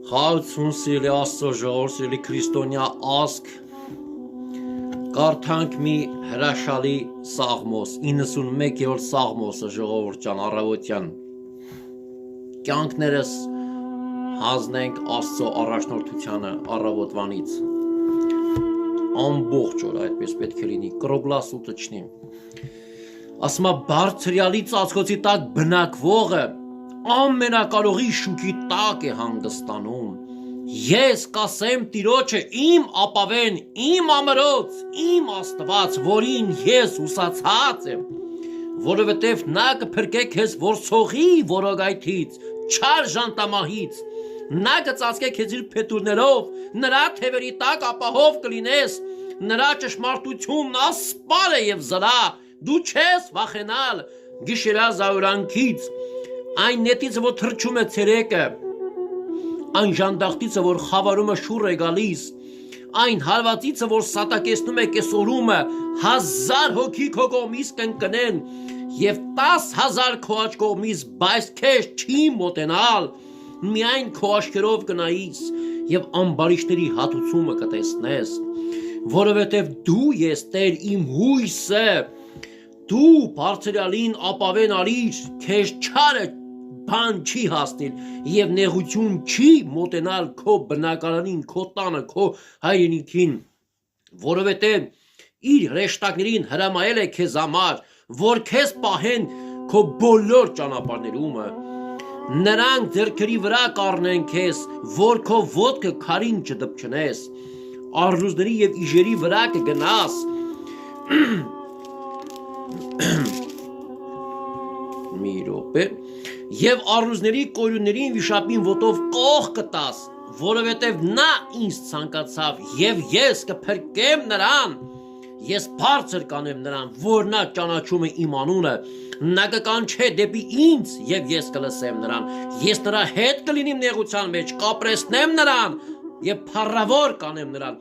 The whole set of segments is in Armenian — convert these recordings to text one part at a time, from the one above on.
Խաղացուն սիրելի Աստծո ժողովուրդ, սիրելի քրիստոնյա ազգ, կարդանք մի հրաշալի սաղմոս, 91-րդ սաղմոսը ժողովուրդ ջան, առավոտյան։ Կյանքներս հանձնենք Աստծո առաջնորդությանը առավոտվանից։ Ամբողջ օր այդպես պետք է լինի, կրոգլաս ու տչնի։ Ասում է բարձրյալի ծածկոցի տակ բնակվողը ամենակարողի շուքի տակ է հանգստանում։ Ես կասեմ Տիրոջը իմ ապավեն, իմ ամրոց, իմ Աստված, որին ես ուսացած եմ, որովհետև նա կփրկե քեզ որսողի որոգայթից, չար ժանտամահից, նա կծածկե քեզ իր փետուրներով, նրա թևերի տակ ապահով կլինես, նրա ճշմարտությունն ասպար է եւ զրա, դու չես վախենալ գիշերյա զայրանքից, այն նետից, որ թրջում է ցերեկը, այն ժանդախտիցը, որ խավարումը շուռ է գալիս, այն հարվածիցը, որ սատակեցնում է կեսօրումը, 1000 հոգի քո կողմից կընկնեն եւ 10,000 քո աջ կողմից, բայց քեզ չի մոտենալ, միայն քո աչքերով կնայիս եւ ամբարիշտների հատուցումը կտեսնես, որովհետեւ դու ես Տեր իմ հույսը, դու բարձրյալին ապավեն արիր, քեզ չարը բան չի հասնել եւ նեղություն չի մոտենալ քո բնակարանին, քո տանը, քո հայրենիքին, որովհետեւ իր հրեշտակներին հրամայել է քեզ համար, որ քեզ պահեն քո բոլոր ճանապարհներումը, նրանք ձեռքերի վրա կառնեն քեզ, որ քո ոտքը քարին չդպչնես, առյուծների եւ իժերի վրա կգնաս, մի րոպե, եւ առյուծների կորյուններին վիշապին ոտով կող կտաս, որովհետեւ նա ինձ ցանկացավ եւ ես կփրկեմ նրան, ես բարձր կանեմ նրան, որ նա ճանաչում է իմ անունը, նա կկանչե դեպի ինձ եւ ես կլսեմ նրան, ես նրա հետ կլինիմ նեղության մեջ, կապրեսնեմ նրան եւ փառավոր կանեմ նրան,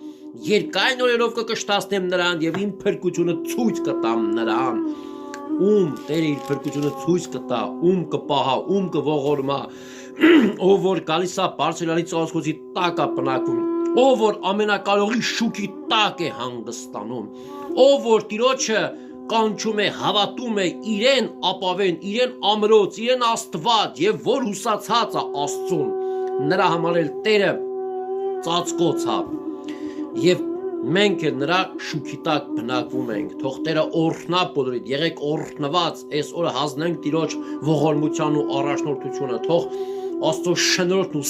երկայն օրերով կկշտացնեմ նրան եւ իմ փրկությունը ցույց կտամ նրան, ում Տերը իր փրկությունը ցույց կտա, ում կպահա, ում կողորմա, ով որ գալիս է բարձրյալի ծածկոցի տակ է բնակվում, ով որ ամենակարողի շուքի տակ է հանգստանում, ով որ Տիրոջը կանչում է, հավատում է իրեն ապավեն, իրեն ամրոց, իրեն Աստված եւ որ հուսացած է Աստծուն, նրա համար էլ Տերը ծածկոց է եւ մենք էլ նրա շուքի տակ բնակվում ենք, թող Տերը օրհնա բոլորիդ, եղեք օրհնված, այս օրը հանձնենք Տիրոջ ողորմության ու առաջնորդությունը, թող Աստծո շնորհքն ու